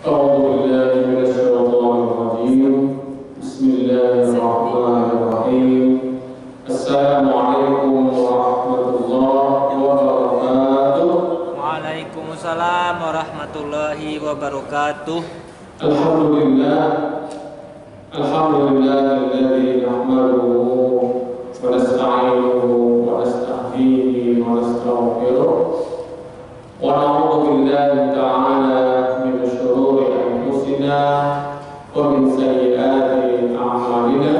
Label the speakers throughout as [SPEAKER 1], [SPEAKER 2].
[SPEAKER 1] أعوذ بالله من الشيطان الرجيم. بسم الله الرحمن الرحيم. السلام عليكم ورحمة الله وبركاته.
[SPEAKER 2] Waalaikumsalam warahmatullahi wabarakatuh.
[SPEAKER 1] Alhamdulillah. Alhamdulillahilladzi nahmaduhu wa nasta'inuhu wa nasta'hihi wa nastaghfiruh. Wa na'udzu billahi ta'ala min shururi anfusina wa min sayyiati a'malina.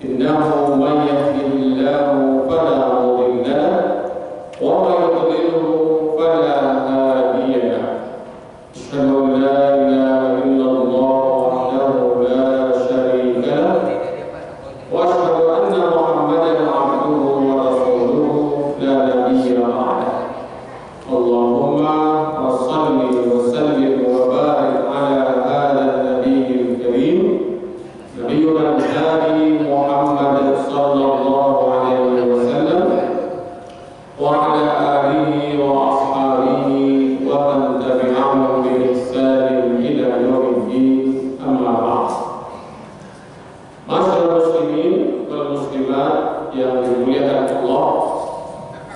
[SPEAKER 1] Innahu man yahdihillahu fala mudilla lahu wa man yudlilhu fala hadiya lahu. Asyhadu an la ilaha illallah wahdahu la syarika lahu wa asyhadu anna Muhammadan abduhu wa rasuluhu la nabiyya ba'dahu. Allahumma shalli wa sallim wa barik ala hadzal nabiyil karim nabiyyina al-hadi Muhammad sallallahu alaihi wasallam wa ala alihi wa ashabihi wa man tabi'ahum bi ihsan ila yaumiddin, amma ba'd. Masyaallah muslimin wal muslimat yang dimuliakan Allah,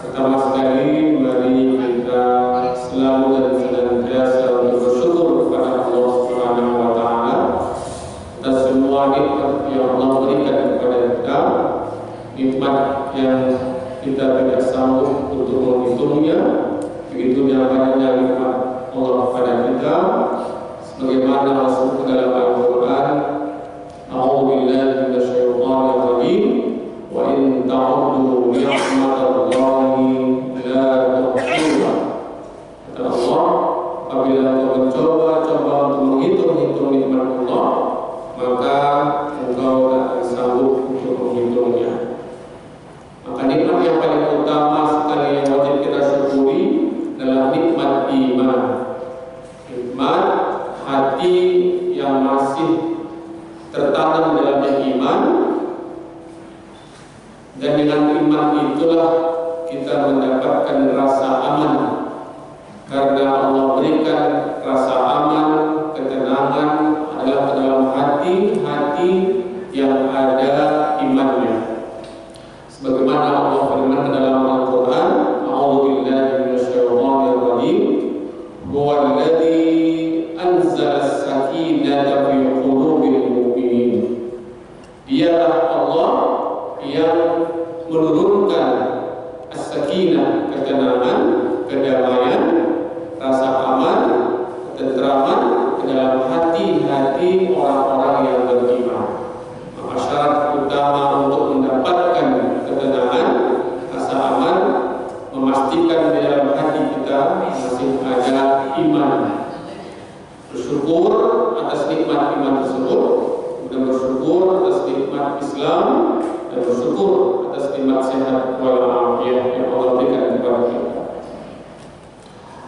[SPEAKER 1] pertama sekali mari kita selalu dan senantiasa bersyukur kepada Allah Subhanahu wa taala atas semua nikmat yang Allah berikan kepada kita, nikmat yang kita tidak sanggup untuk menghitungnya. Begitu banyaknya nikmat Allah kepada kita, sebagaimana masuk ke dalam Al-Quran, A'udzu billahi minasyaitonir rajim, wa in ta'uddu ni'matallahi la tuhsuha. Kata Allah, apabila engkau mencoba untuk menghitung nikmat Allah, maka engkau tak akan sanggup untuk menghitungnya. Maka nikmat yang paling utama sekali yang wajib kita syukuri adalah nikmat iman. Nikmat hati yang masih tertanam dalam iman, dan dengan iman itulah kita mendapatkan rasa aman, karena Allah berikan rasa aman, ketenangan adalah ke dalam hati yang ada imannya. Sebagaimana Allah firman dalam Al-Quran, A'udzu billahi minasyaitonir rajim, huwallazi anzala as-sakinata fi qulubil mu'minin. Dialah Allah yang menurunkan as-sakinah, ketenangan, kedamaian, rasa aman, ketentraman ke dalam hati-hati orang-orang yang beriman. Maka syarat utama untuk mendapatkan ketenangan, rasa aman, memastikan di dalam hati kita masih ada iman. Bersyukur atas nikmat iman tersebut, dan bersyukur atas nikmat Islam, dan bersyukur atas nikmat sehat walafiat yang Allah berikan kepada kita.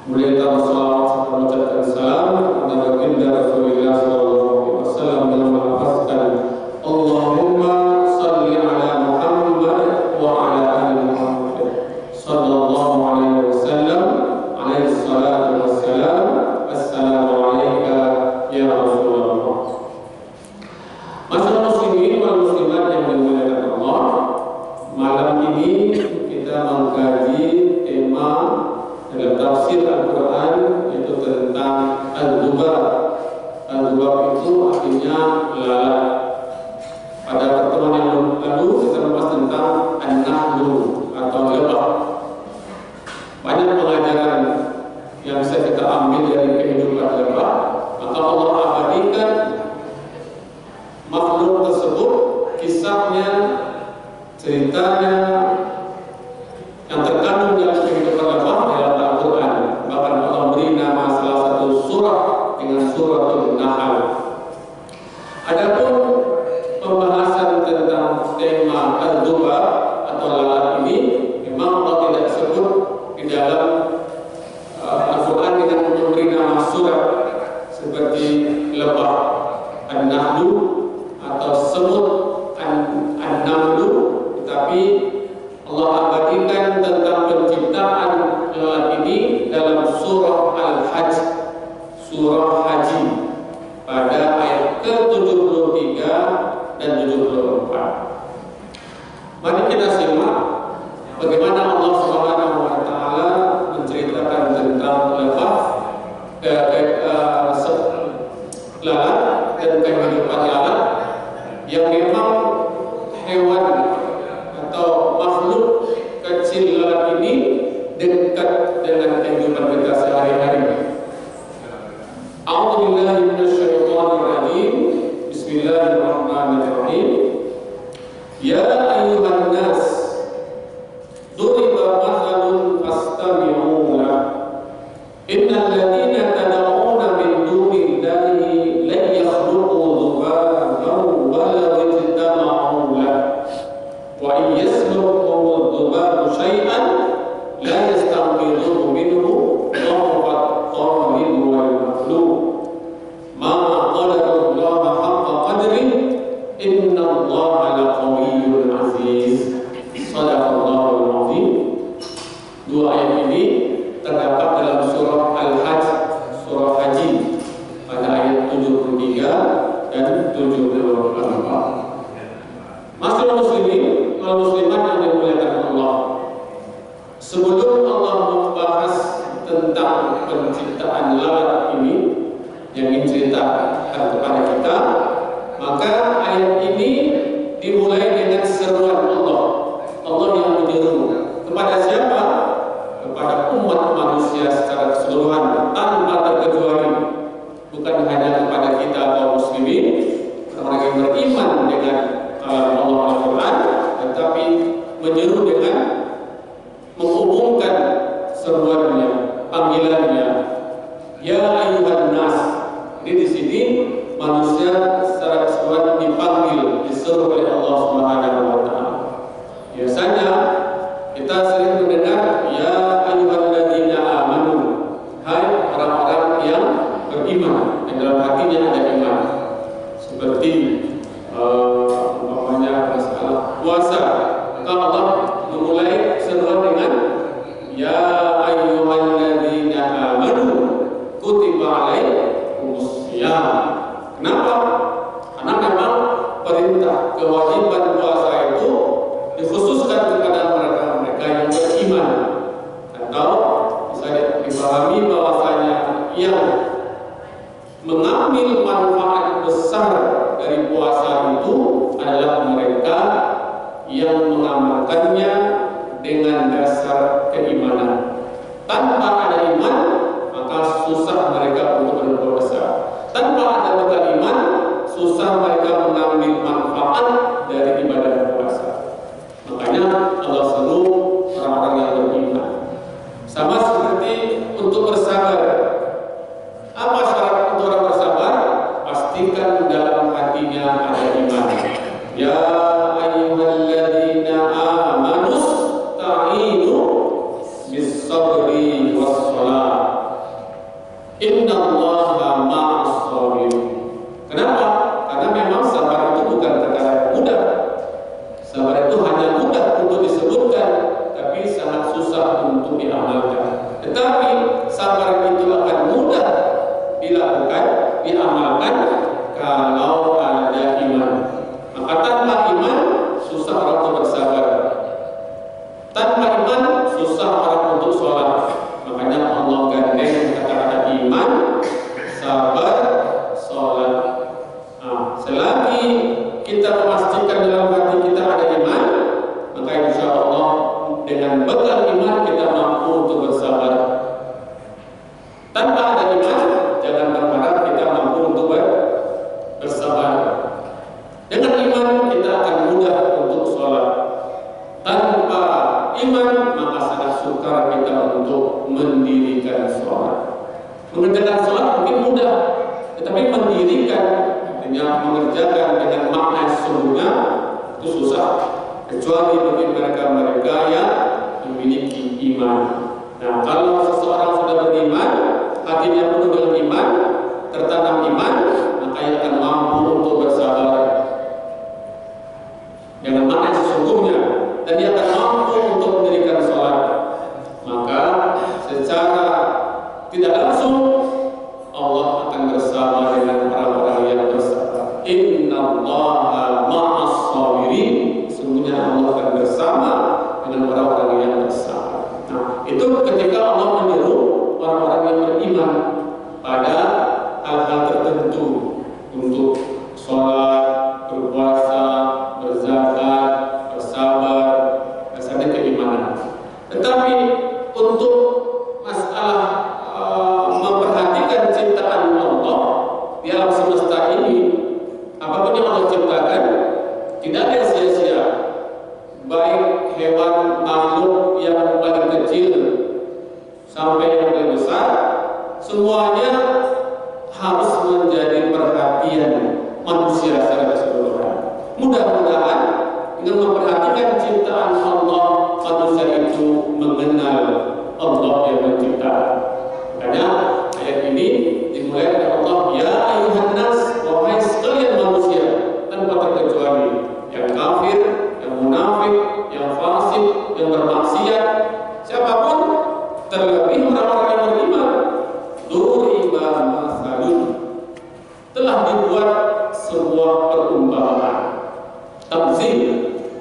[SPEAKER 1] Kemudian kita bersalawat serta mengucapkan salam kepada baginda Rasulullah SAW dengan melafazkan Allahumma salli ala Muhammad wa ala ali Muhammad sallallahu alaihi wasallam, alaihi salatu wassalam. Assalamu alayka ya Rasulullah. Masyaallah muslimin wal muslimat yang dimuliakan Allah, malam ini kita mengkaji tema dalam tafsir Al-Quran, yaitu tentang al-dhubab. Al-dhubab itu artinya lalat. Pada pertemuan yang lalu kita membahas tentang an-nahlu atau lebah. Banyak pelajaran yang bisa kita ambil dari kehidupan lebah. Maka Allah abadikan makhluk tersebut, kisahnya, ceritanya yang terkandung dalam kehidupan lebah dalam Al-Quran. Bahkan Allah beri nama salah satu surah dengan suratul Nahl. Adapun pembahasan tentang tema al-dhubab atau lalat ini memang Allah tidak sebut di dalam Al-Quran dengan memberi nama surat seperti lebah an-nahlu atau semut an-namlu, tetapi Allah abadikan tentang penciptaan lalat ini dalam surah Al-Hajj, surah Haji pada ayat ke-73 dan 74. Mari kita simak bagaimana Allah Subhanahu wa taala menceritakan tentang lalat dan kehidupan lalat yang memang hewan atau makhluk kecil lalat ini dekat dengan kehidupan kita sehari-hari. A'udzubillahi minasyaitonirrajim. Bismillahirrahmanirrahim. Ya ayyuhan nas, duriba mathalun fastami'u lahu. Innal ladzina tad'una min dunillahi lan yakhluqu dhubaban walau ijtama'u lahu. Wa in yaslukhum dhubabu syai'an la yastanqidhuhu minhu dha'fat talib wal matlub. Ma qadarallaha haqqa qadrihi innallaha laqawiyyun aziz. Shadaqallahul azim. Dua ayat ini terdapat dalam surah Al-Hajj, surah Haji pada ayat 73 dan 74. Masyaallah muslimin wal muslimat yang dimuliakan Allah. Sebelum Allah membahas tentang penciptaan lalat ini yang ingin ceritakan kepada kita, maka ayat ini dimulai dengan seruan Allah. Allah yang menyeru kepada siapa? Kepada umat manusia secara keseluruhan tanpa terkecuali. Bukan hanya kepada kita kaum muslimin, orang yang beriman dengan Allah Al-Quran, tetapi menyeru dengan mengumumkan seruannya, panggilannya. Ya ayyuhan nas. Jadi di sini manusia secara keseluruhan dipanggil, disuruh oleh Allah Subhanahu wa taala. Biasanya kita sering mendengar ya ayyuhalladzina amanu, hai orang-orang yang beriman, yang dalam hatinya ada iman. Seperti umpamanya masalah puasa, maka Allah memulai seruan dengan ya ayyuhalladzina amanu kutiba alaikumus syiyam. Kenapa? Karena memang perintah kewajiban puasa itu dikhususkan kepada mereka yang beriman, atau bisa dipahami bahwasanya yang mengambil manfaat besar dari puasa itu adalah mereka yang mengamalkannya dengan dasar keimanan. Tanpa ada iman, maka susah mereka untuk berpuasa. Tanpa ada bekal iman, susah mereka mengambil manfaat dari ibadah puasa. Makanya Allah seru orang-orang yang beriman. Sama seperti untuk bersabar. Apa syarat untuk orang bersabar? Pastikan dalam hatinya ada iman. Ya ayyuhalladzina amanu ta'inu bis-sabri was-shalah. Innallaha ma'as-sabirin. Kenapa? Karena memang sabar itu bukan perkara yang mudah. Sabar itu hanya mudah untuk disebutkan, tapi sangat susah untuk diamalkan. Tetapi sabar itu akan mudah dilakukan, diamalkan kalau ada iman. Maka tanpa iman susah orang untuk bersabar. Tanpa iman susah orang untuk sholat. Makanya Allah gandeng kata-kata iman, sabar, sholat. Nah, selagi kita memastikan dalam hati kita ada iman, maka insya Allah dengan bekal iman kita mampu untuk bersabar. Tanpa ada iman, jangan berharap kita mampu untuk bersabar. Dengan iman kita akan mudah untuk sholat. Tanpa iman maka sangat sukar kita untuk mendirikan sholat. Mengerjakan sholat mungkin mudah, tetapi mendirikan, artinya mengerjakan dengan makna sesungguhnya itu susah, kecuali bagi mereka-mereka yang memiliki iman. Nah, kalau seseorang sudah beriman, hatinya penuh dengan iman, tertanam iman, maka ia akan mampu untuk bersabar dengan makna sesungguhnya, dan dia akan mampu untuk mendirikan sholat. Maka secara tidak langsung Allah pada hal-hal tertentu untuk sholat, berpuasa, berzakat, bersabar, dasarnya keimanan. Tetapi untuk masalah memperhatikan ciptaan Allah di alam semesta ini, apapun yang Allah ciptakan tidak ada yang sia-sia. Baik hewan makhluk yang paling kecil sampai yang paling besar, semuanya harus menjadi perhatian manusia secara keseluruhan. Mudah-mudahan dengan memperhatikan ciptaan Allah, manusia itu mengenal Allah yang mencipta. Makanya ayat ini dimulai oleh Allah, ya ayuhan nas, wahai sekalian manusia, tanpa terkecuali, yang kafir, yang munafik, yang fasik, yang bermaksiat, siapapun, terlebih orang-orang yang beriman. Duriba masalun, telah dibuat sebuah perumpamaan. Tamzil.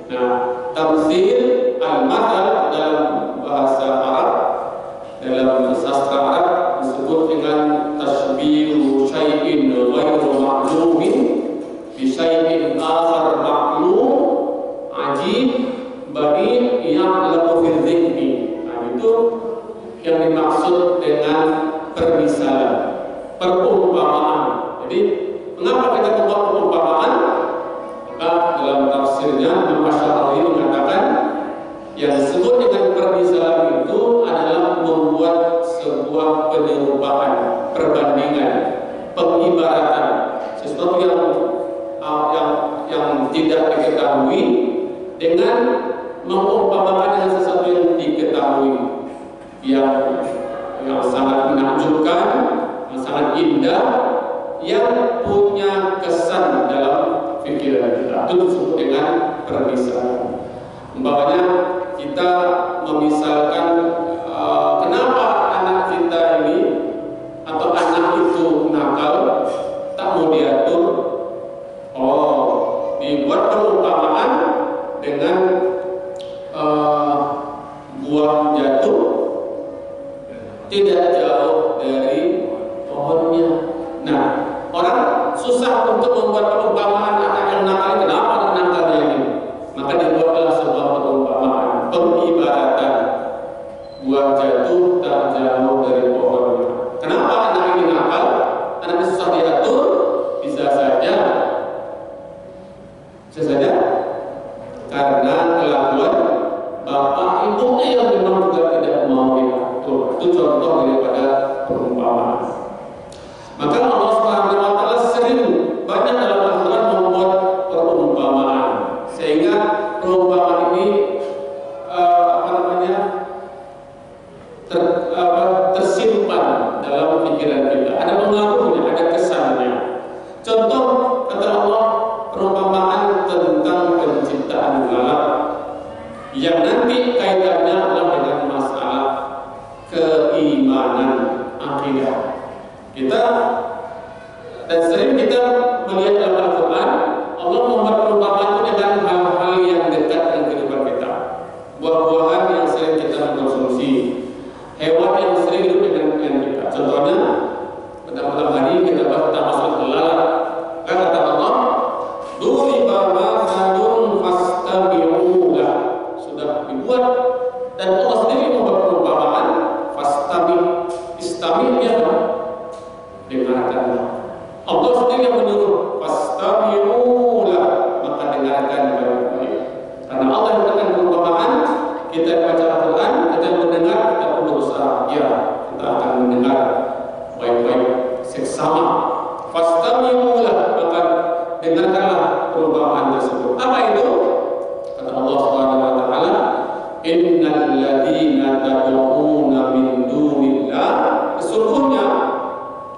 [SPEAKER 1] Nah, tamzil al-mathal dalam bahasa Arab, dalam sastra Arab disebut dengan tashbihu syai'in ghairu ma'lumin bi syai'in akhar ma'lum ajib bari ya'lamu fil dhihni. Nah, itu yang dimaksud dengan permisalan, perumpamaan. Jadi, mengapa kita membuat perumpamaan? Maka dalam tafsirnya Imam Asy'ari mengatakan yang disebut dengan permisalan itu adalah membuat sebuah penyerupaan, perbandingan, pengibaratan sesuatu yang tidak diketahui dengan mengumpamakan dengan sesuatu yang diketahui, yang sangat menakjubkan, yang sangat indah, yang punya kesan dalam pikiran kita. Itu disebut dengan permisalan. Umpamanya kita memisalkan kenapa anak kita ini atau anak itu nakal, tak mau diatur. Oh, dibuat perumpamaan dengan buah jatuh tidak jauh dari pohonnya. Nah, orang susah untuk membuat perumpamaan anak yang nakal. Kenapa anak nakalnya ini? Maka dibuatlah sebuah perumpamaan, pengibaratan. Buah jatuh tak jauh dari pohonnya. Kenapa anak ini nakal? Anak ini susah diatur? Bisa saja karena kelakuan bapak ibunya yang memang juga tidak mau diatur. Itu contoh daripada perumpamaan. Maka Allah Subhanahu wa taala sering banyak dalam Al-Qur'an membuat perumpamaan sehingga perumpamaan ini tersimpan dalam pikiran kita. Ada pengaruhnya, ada kesannya. Contoh kata Allah, perumpamaan tentang penciptaan lalat yang nanti kaitannya adalah dengan masalah keimanan, akidah. Dan sering kita melihat dalam Al-Quran, Allah membuat perumpamaan itu dengan hal-hal yang dekat dengan kehidupan kita. Buah-buahan yang sering kita konsumsi, hewan yang sering hidup dengan kita. Contohnya, pada malam hari kita bahas tentang masalah lalat. Kata Allah, duriba mathalun fastami'u lah. Sudah dibuat dan Allah sendiri membuat perumpamaan. Istami' apa? Dengarkanlah. Allah sendiri yang menyuruh fastami'u lah, maka dengarkan baik-baik. Karena Allah yang mengatakan perumpamaan, kita baca Al-Quran, kita mendengar, kita pun berusaha. Ya, kita akan mendengar baik-baik, seksama. Fastami'u lah, maka dengarkanlah perumpamaan tersebut. Apa itu? Kata Allah Subhanahu wa taala, innal ladzina tad'una min dunillah, sesungguhnya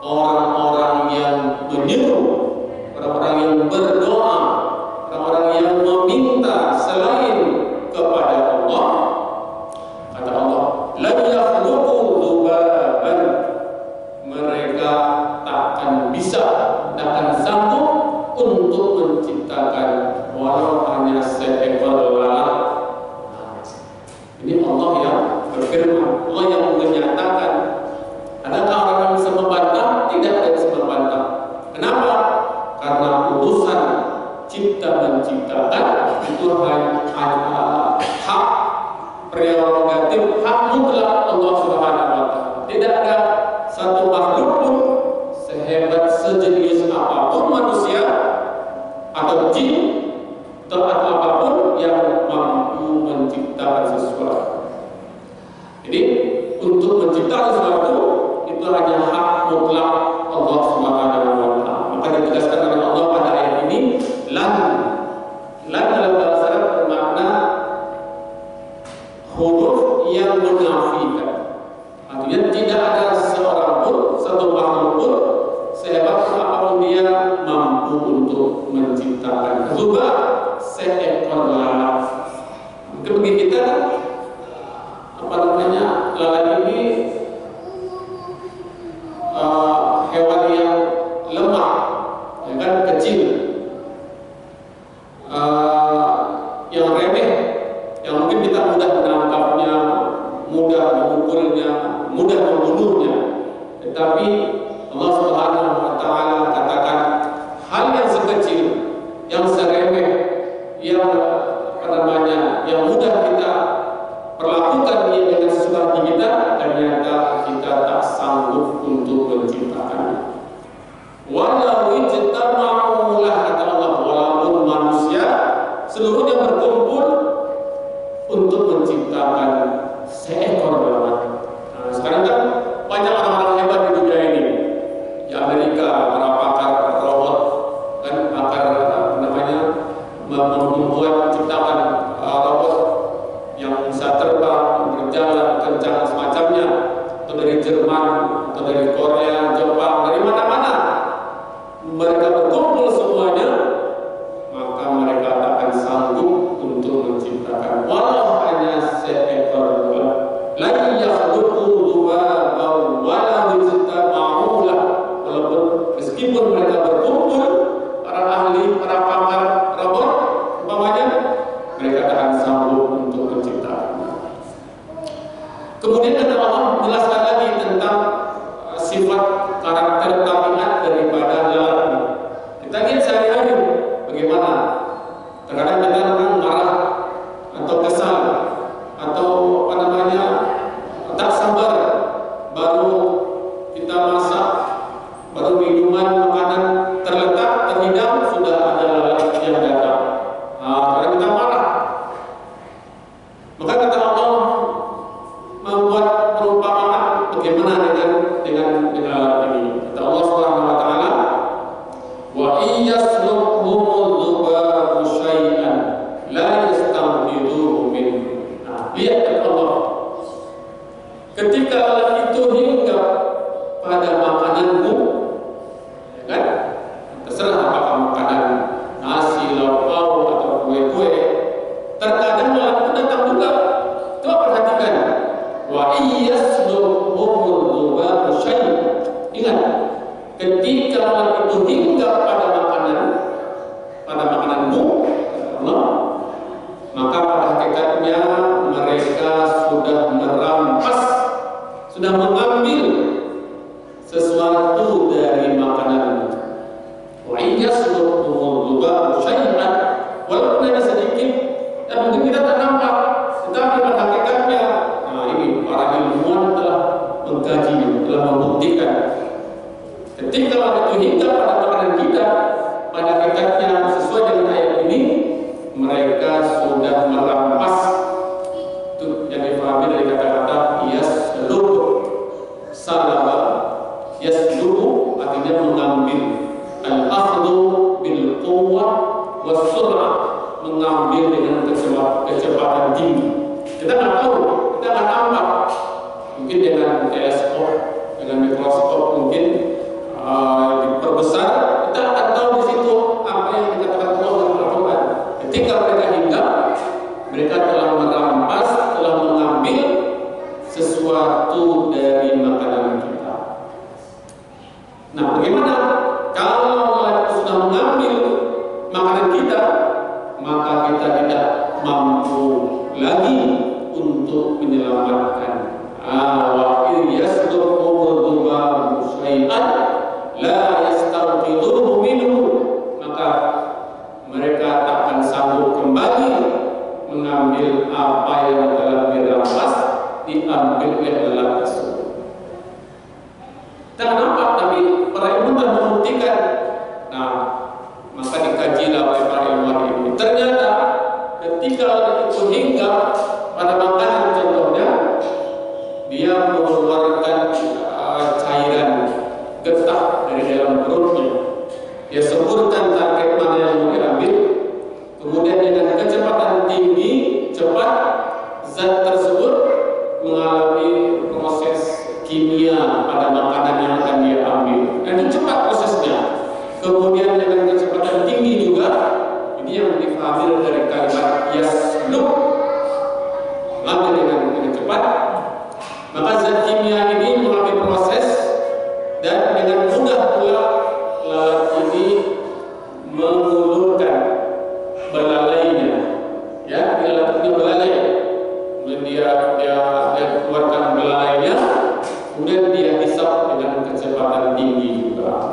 [SPEAKER 1] orang-orang yang menyeru, orang-orang yang berdoa, orang-orang yang meminta selain kepada Allah, kata Allah, la yakhluqu dzubaban, mereka takkan bisa, takkan sanggup untuk menciptakan walau hanya seekor lalat. Ini Allah yang berfirman, Allah yang menyatakan. Adakah orang yang bisa membantah? hak prerogatif, hak mutlak Allah Subhanahu wa Ta'ala. Tidak ada satu makhluk pun sehebat sejenis apapun manusia atau jin atau apapun yang mampu menciptakan sesuatu. Jadi untuk menciptakan sesuatu itu hanya hak mutlak Allah Subhanahu wa Ta'ala. Maka ditegaskan oleh Allah pada ayat ini, lan dalam bahasa Arab bermakna huruf yang menafikan. Artinya tidak ada seorang pun, satu makhluk pun sehebat apapun dia mampu untuk menciptakan juga seekor lalat. Mungkin bagi kita lalat ini hewan yang lemah, ya kan, kecil, yang remeh, yang mungkin kita mudah menangkapnya, mudah mengukurnya, mudah membunuhnya. Tetapi Allah Subhanahu wa Ta'ala katakan hal yang sekecil, yang seremeh, yang yang mudah kita perlakukan dia dengan sesuatu kita, ternyata kita tak sanggup untuk menciptakannya. Walau ijtama'u lah, kata Allah, walaupun manusia seluruhnya berkumpul untuk menciptakan seekor lalat. Nah, sekarang kan banyak orang-orang hebat di dunia ini. Di Amerika, para pakar robot kan, pakar membuat menciptakan robot yang bisa terbang, berjalan, kencang, semacamnya. Atau dari Jerman, atau dari Korea, Jepang, dari mana-mana. Mereka berkumpul semuanya, maka mereka tak akan sanggup untuk menciptakan walau hanya seekor lalat. La yakhluqu dhubaban walau ijtama'u lah. Walaupun meskipun mereka berkumpul, para ahli, para pakar robot umpamanya, mereka tak akan sanggup untuk menciptakan. Kemudian kata Allah menjelaskan lagi tentang sifat karakter tabiat daripada lalat ini. Kita lihat sehari-hari bagaimana terkadang kita orang marah atau kesal atau tak sabar, baru kita masak, baru minuman, makanan terletak, terhidang, sudah ada lalat yang datang. Karena kita marah. Maka kata Allah membuat perumpamaan bagaimana dengan lalat ini. Kata Allah Subhanahu wa Ta'ala, wa iyaslubhumul dhubabu syai'an la yastanqidhuhu min. Lihat kata Allah, ketika lalat itu hinggap pada makananmu, ya kan? Terserah apakah makanan nasi, lauk pauk atau kue-kue, terkadang lalat itu datang juga. Coba perhatikan, wa iyaslubhumul dhubabu syai'an. Ingat, ketika lalat itu hinggap pada makananmu, Allah, maka pada hakikatnya mereka sudah merampas, sudah mengambil sesuatu dari makanan. Wa iyaslubhumul dhubabu syai'an, walaupun hanya sedikit, dan mungkin kita tak nampak, tetapi pada hakikatnya, ini para ilmuwan telah mengkaji, telah membuktikan, ketika lalat itu hinggap pada makanan kita, pada hakikatnya sesuai dengan ayat ini, mereka sudah merampas. Itu yang difahami dari kata-kata yaslub, salaba, yaslubu artinya mengambil, al-akhdhu bil quwwah was sur'ah, mengambil dengan kecepatan tinggi. Kita nggak tahu, kita nggak nampak. Mungkin dengan teleskop, dengan mikroskop mungkin diperbesar, kita akan tahu di situ apa yang dikatakan Allah dalam Al-Quran. Ketika mereka hinggap, mereka telah merampas, telah mengambil sesuatu dari makanan kita. Nah, bagaimana kalau lalat sudah mengambil makanan kita, maka kita tidak mampu lagi untuk menyelamatkan. Wa iyaslubhumul dhubabu syai'an la yastanqidhuhu minhu, maka mereka tak akan sanggup kembali mengambil apa yang telah dirampas diambil oleh lalat tersebut. Kenapa? Tapi para ilmuwan telah membuktikan. Nah, maka dikajilah oleh para ilmuwan ini. Ternyata ketika lalat itu hinggap pada makanan, contohnya dia mengeluarkan cairan getah dari dalam perutnya. Dia sebutkan target mana yang mau diambil. Kemudian dengan kecepatan tinggi, cepat zat tersebut mengalami proses kimia pada makanan yang akan dia ambil. Dan itu cepat prosesnya. Kemudian dengan kecepatan tinggi juga, ini yang difahami dari kalimat yasluk, mengambil dengan cepat. Maka zat kimia ini mengalami proses dan dengan mudah pula lalat ini mengulurkan belalainya. Ya, lalat ini belalai. Kemudian dia keluarkan belalainya, kemudian dia hisap dengan kecepatan tinggi juga.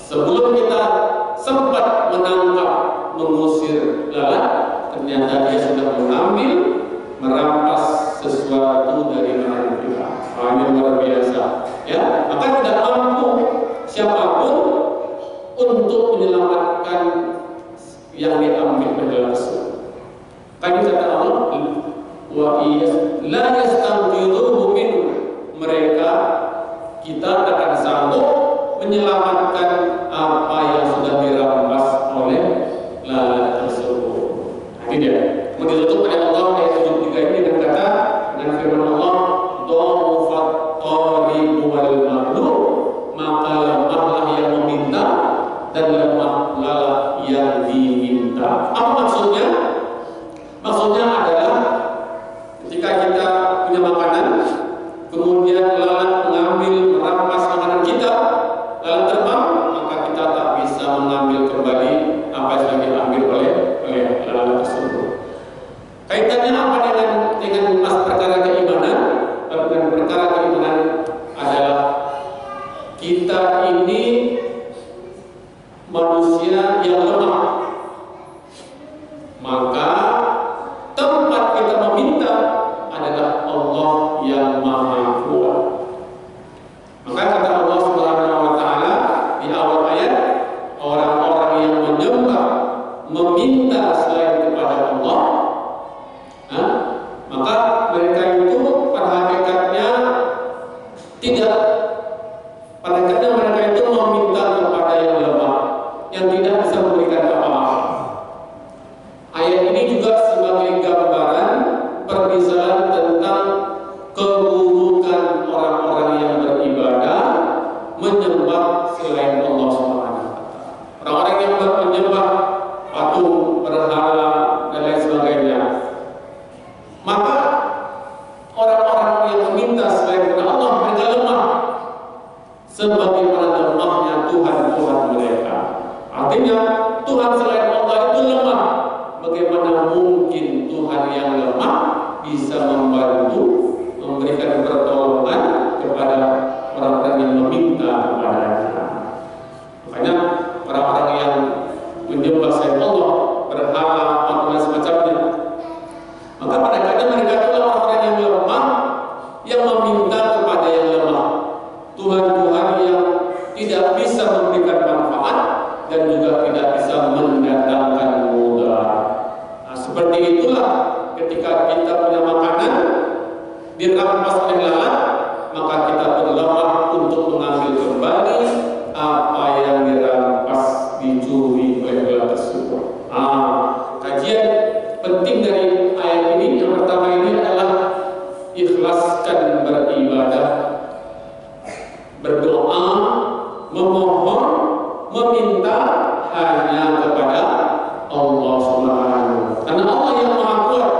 [SPEAKER 1] Sebelum kita sempat menangkap, mengusir lalat, ternyata dia sudah mengambil, merampas sesuatu dari makanan kita. Ini luar biasa. Ya, maka tidak mampu siapapun untuk menyelamatkan yang diambil adalah tersebut. Kan kata Allah, wa la yastanqidhuhu min, mereka kita akan sanggup menyelamatkan apa yang sudah dirampas oleh lalat tersebut. Ini dia. Ditutup oleh Allah ayat 73 ini dengan kata, dengan firman Allah, dha'ufat talibu wal maghlub, maka lemahlah yang meminta dan lemahlah yang diminta. Apa maksudnya? Maksudnya adalah ketika kita punya makanan, kemudian lalat mengambil, merampas makanan kita, lalat terbang, maka kita tak bisa mengambil kembali apa yang sudah diambil oleh lalat tersebut. Kaitannya apa dengan perkara keimanan? Dengan perkara keimanan adalah kita ini manusia yang lemah, maka tempat kita meminta adalah Allah yang Maha Kuat. Maka kata Allah Subhanahu wa taala di awal ayat, orang-orang yang menyembah, meminta selain kepada Allah, maka mereka itu pada hakikatnya tidak, pada hakikatnya mereka itu meminta kepada yang lemah, yang tidak bisa memberikan apa-apa. Ayat ini juga sebagai gambaran permisalan tentang keburukan orang-orang yang beribadah menyembah selain Allah Subhanahu wa taala. Orang-orang yang menyembah patung, berhala dan lain sebagainya. Maka orang-orang yang meminta selain Allah, mereka lemah sebagaimana lemahnya Tuhan mereka. Artinya Tuhan selain Allah itu lemah. Bagaimana mungkin Tuhan yang lemah bisa membantu, memberikan pertolongan kepada orang-orang yang meminta kepadanya? Makanya orang-orang yang menyembah selain Allah, berhala, patung dan semacamnya, maka pada kadang mereka adalah orang yang lemah yang meminta kepada yang lemah, Tuhan-Tuhan yang tidak bisa memberikan manfaat dan juga tidak bisa mendatangkan mudarat. Nah, seperti itulah ketika kita punya makanan dirampas oleh lalat, maka kita berlemah untuk mengambil kembali apa yang dirampas, dicuri oleh lalat tersebut. Kajian penting dari ayat ini yang pertama ini adalah ikhlaskan beribadah, berdoa, memohon, meminta hanya kepada Allah Subhanahu. Karena Allah yang Maha Kuat,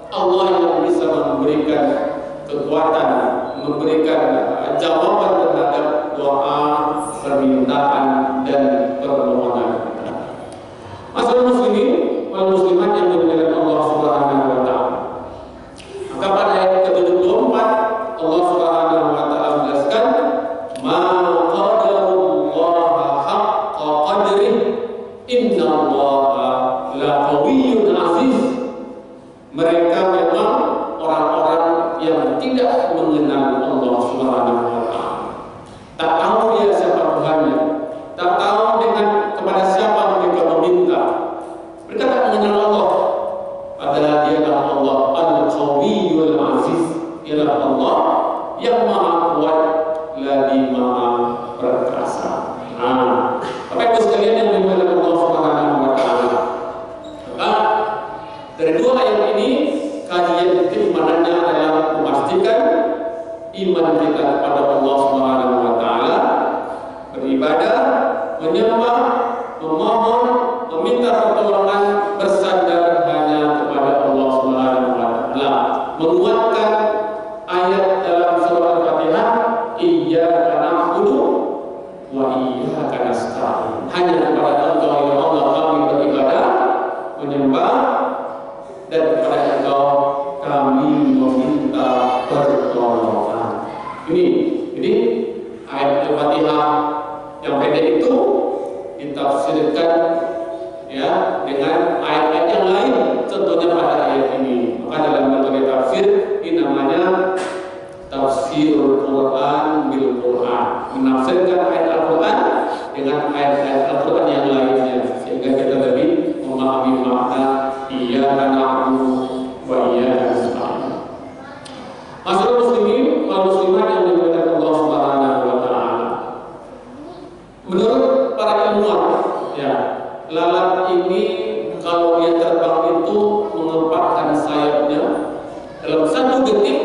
[SPEAKER 1] Allah yang bisa memberikan kekuatan, memberikan jawaban terhadap doa, permintaan dan permohonan. Masalah muslimin wal muslimat yang dimuliakan Allah Subhanahu wa taala. Maka pada ayat ke-74 Allah Subhanahu wa taala menjelaskan, ma qadarullaha haqqa qadrih innallaha laqawiyyun aziz. Mereka menyembah, memohon, meminta pertolongan, bersandar hanya kepada Allah Subhanahu wa taala. Menguatkan ayat dalam surah Al-Fatihah, iyyaka na'budu wa iyyaka nasta'in. Hanya kepada Allah ya Allah kami beribadah, menyembah, dan kepada Engkau kami meminta pertolongan. Ini ayat Al-Fatihah yang pendek itu ditafsirkan ya dengan ayat-ayat yang lain, contohnya pada ayat ini. Maka dalam metode tafsir ini namanya tafsirul Quran bil Quran, menafsirkan ayat Al-Quran dengan ayat-ayat Al-Quran yang lainnya, sehingga kita lebih memahami makna iyyaka na'budu wa iyyaka nasta'in. Masyarakat muslimin wal muslimat yang dimuliakan Allah Subhanahu wa taala. Menurut para ilmuwan, ya, lalat ini kalau dia terbang itu mengepakkan sayapnya dalam 1 detik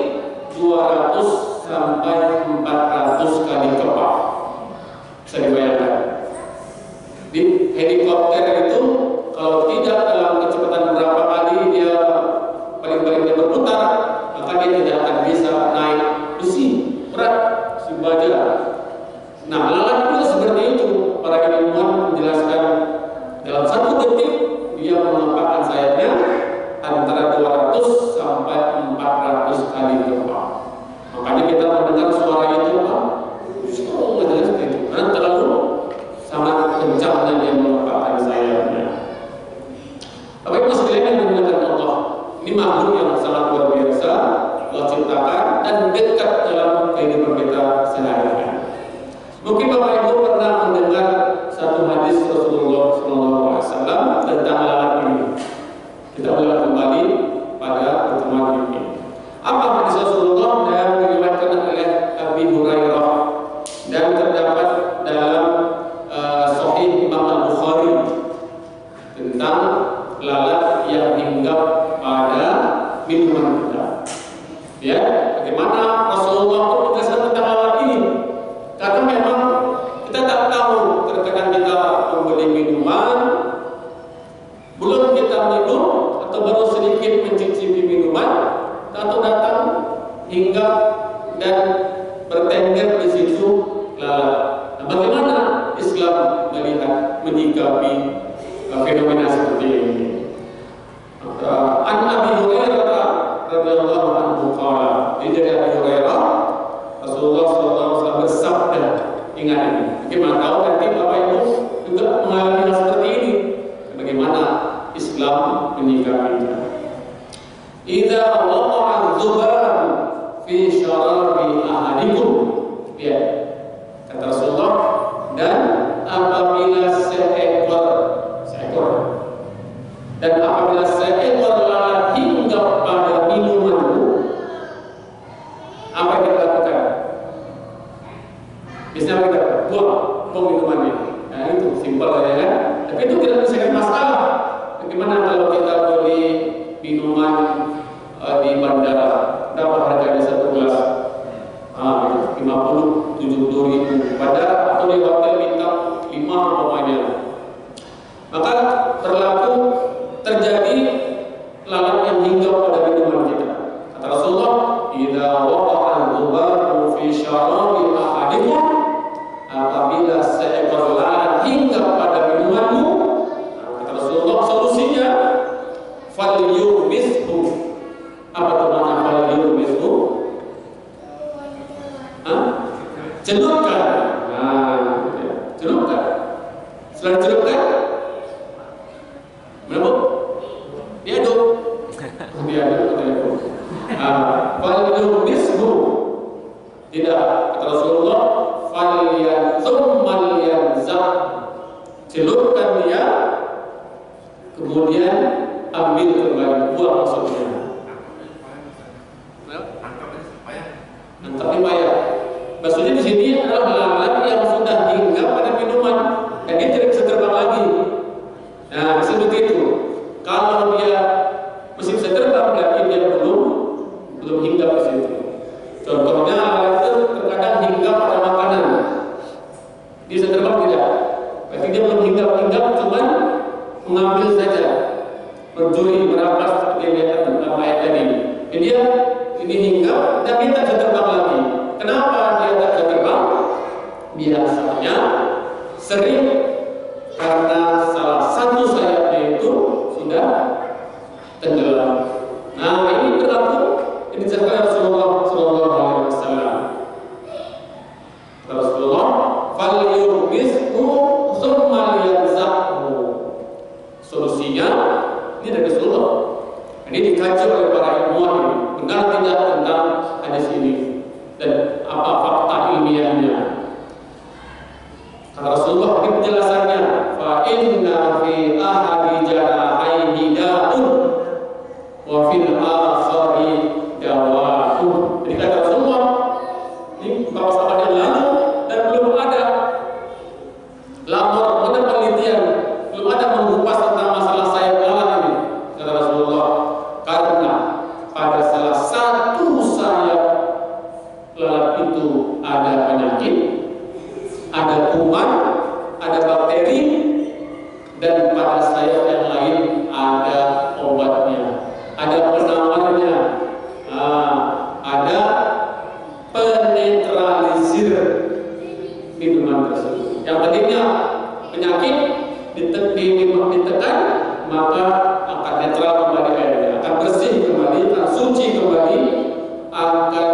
[SPEAKER 1] 200 sampai 400 kali kepak. Bisa dibayangkan. Di helikopter itu kalau tidak dalam kecepatan berapa kali dia paling-paling dia berputar, maka dia tidak akan bisa naik besi berat, si baja. Nah, lalat itu seperti itu. Para ilmuwan menjelaskan dalam 1 detik dia mengepakkan sayapnya antara 200 sampai 400 kali kepak. Makanya kita mendengar suara itu apa? Seperti itu. Karena terlalu sangat kencangnya dia mengepakkan sayapnya. Tapi sekalian yang dimuliakan Allah, ini makhluk yang sangat luar biasa Allah ciptakan dan dekat dalam kehidupan kita sehari-hari. Mungkin Bapak Ibu pernah mendengar satu hadis Rasulullah SAW tentang lalat ini. Kita ulang kembali pada pertemuan ini. Apa hadis Rasulullah yang diriwayatkan oleh Abi Hurairah dan terdapat dalam Sahih Imam Al-Bukhari tentang lalat yang hinggap pada minuman kita. Ya, bagaimana Rasulullah pun menjelaskan tentang lalat ini? Karena memang kita tak tahu, terkadang kita membeli minuman, belum kita minum atau baru sedikit mencicipi minuman, atau datang hingga dan bertengger di situ lalat. Nah, bagaimana Islam melihat menyikapi fenomena seperti ini? An Abi Hurairah radhiyallahu anhu qala, dari Abi Hurairah Rasulullah SAW bersabda, ingat ini. Bagaimana tahu nanti Bapak Ibu juga mengalami hal seperti ini? Bagaimana Islam menyikapinya? Idza waqa'a dzuban fi syarabi ahadikum, ya, kata Rasulullah, dan apabila seekor dan apabila seekor lalat hinggap pada minumanmu, apa yang kita lakukan? Biasanya kita buang minumannya. Nah, itu simpel ya kan? Tapi itu tidak menyelesaikan masalah. Bagaimana kalau kita beli minuman di bandara, berapa harganya satu gelas? 50, 70 ribu. Bandara atau di hotel bintang 5 umpamanya. Maka terjadi lalat yang hinggap pada minuman kita. Kata Rasulullah, idza waqa'a dzubaru fi syarabi ahadikum, apabila seekor lalat hinggap pada minumanmu, kata Rasulullah, solusinya falyumishu. Apa itu makna falyumishu? Celupkan. Nah, celupkan. Selain celupkan, berapa? Diaduk. Falyumishu. Tidak, kata Rasulullah, falyanzah. Celupkan dia, kemudian ambil kembali, buang maksudnya. Angkatnya payah. Maksudnya di sini adalah lalat yang sudah hinggap pada minuman dan dia tidak bisa terbang lagi. Nah, seperti itu. Kalau dia masih bisa terbang, berarti dia belum hinggap di situ. Contohnya lalat itu terkadang hinggap pada makanan. Dia bisa terbang tidak? Berarti dia belum hinggap-hinggap, cuman mengambil saja, mencuri, merampas seperti yang lihat dalam ayat tadi. Ini hinggap dan dia tak bisa terbang lagi. Kenapa dia tak bisa terbang? Biasanya sering karena salah satu sayapnya itu sudah tenggelam. Nah, ini berlaku ini dijelaskan Rasulullah Sallallahu Alaihi Wasallam. Rasulullah, "Falyumishu tsumma liyazakhu." Solusinya ini dari Rasulullah. Ini dikaji oleh para ilmuwan ini. Benar tidak tentang hadis ini dan apa fakta ilmiahnya? Kata Rasulullah, ini penjelasannya, fa inna fi ahadi janahaihi da'un wa fil akhari dawa'un. Jadi kata Rasulullah, ini beberapa sahabat yang lalu dan belum ada lapor, belum ada penelitian, belum ada mengupas tentang masalah sayap lalat ini. Kata Rasulullah, karena pada salah satu sayap lalat itu ada penyakit, ada kuman, ada bakteri, dan pada sayap yang lain ada obatnya, ada penawarnya, ada penetralisir minuman tersebut. Yang tadinya penyakit ditekan, maka akan netral kembali airnya, akan bersih kembali, akan suci kembali, akan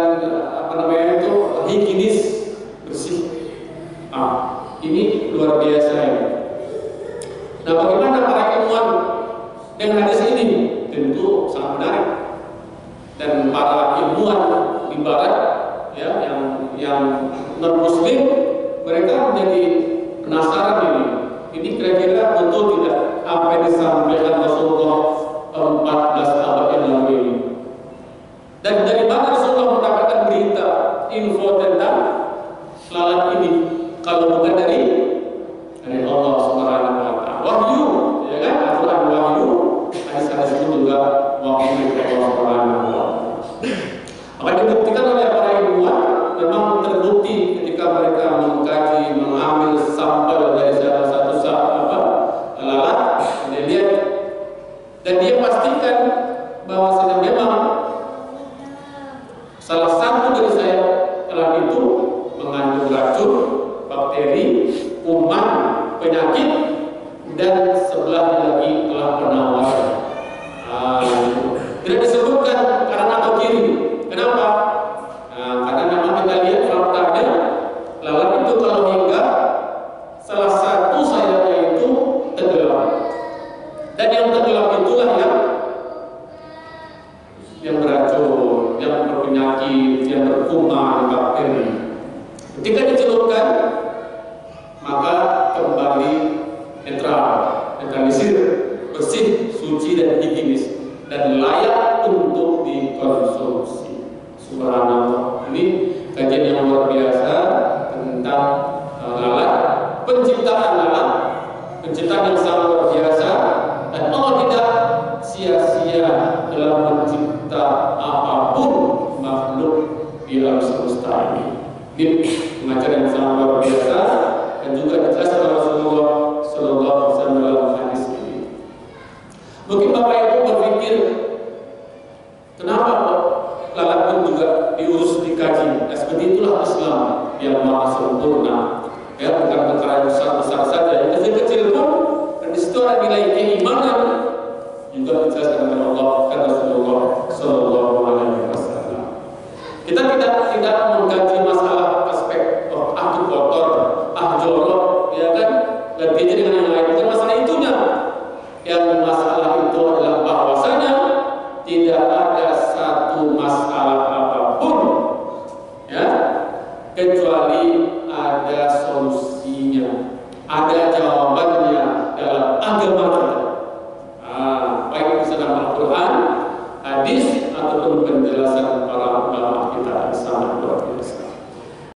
[SPEAKER 1] higienis, bersih. Ini luar biasa ini. Nah, bagaimana para ilmuwan dengan hadis ini? Tentu sangat menarik. Dan para ilmuwan di barat, ya, yang non muslim, mereka menjadi penasaran ini. Ini kira-kira betul tidak apa yang disampaikan Rasulullah 14 abad yang lalu ini? Dan dari mana Rasulullah mendapatkan berita, info tentang lalat ini? Kalau bukan dari Allah Subhanahu wa Ta'ala. Wahyu, ya kan? Al-Quran wahyu, hadis-hadis itu juga wahyu dari Allah Subhanahu wa Ta'ala. Maka dibuktikan oleh para ilmuwan, memang terbukti ketika mereka mengkaji, mengambil sampel dari salah satu lalat, dia lihat dan dia pastikan bahwasanya memang salah satu dari sayap lalat itu mengandung racun, bakteri, kuman, penyakit, dan sebelah lagi telah penawar. Tidak disebutkan kanan atau kiri. Kenapa? Karena memang kita lihat faktanya, lalat itu kalau hingga salah satu sayapnya itu tenggelam, dan yang tenggelam itulah yang beracun, yang berpenyakit, yang berkuman, bakteri. Ketika dicelupkan, maka kembali netral, netralisir, bersih, suci dan higienis, dan layak untuk dikonsumsi. Subhanallah. Ini kajian yang luar biasa tentang lalat, penciptaan lalat, penciptaan yang sangat luar biasa, dan Allah tidak sia-sia dalam mencipta apapun makhluk di alam semesta ini. Ini pengajaran yang sangat luar biasa dan juga dijelaskan oleh Rasulullah Sallallahu Alaihi Wasallam dalam hadis ini. Mungkin Bapak Ibu berpikir, kenapa lalat pun juga diurus, dikaji? Ya, seperti itulah Islam yang maha sempurna. Ya, bukan perkara yang besar-besar saja, yang kecil-kecil pun, dan di situ ada nilai keimanan juga dijelaskan oleh Allah dan Rasulullah Sallallahu Alaihi Wasallam. Kita tidak mengkaji masalah aspek itu kotor, jorok, ya kan, gantinya dengan yang lain. Bukan masalah itunya. Yang masalah itu adalah bahwasanya tidak ada satu masalah apapun, ya, kecuali ada solusinya, ada jawabannya dalam agama kita. Baik bisa dalam Al-Quran, hadis, ataupun penjelasan para ulama kita di sana.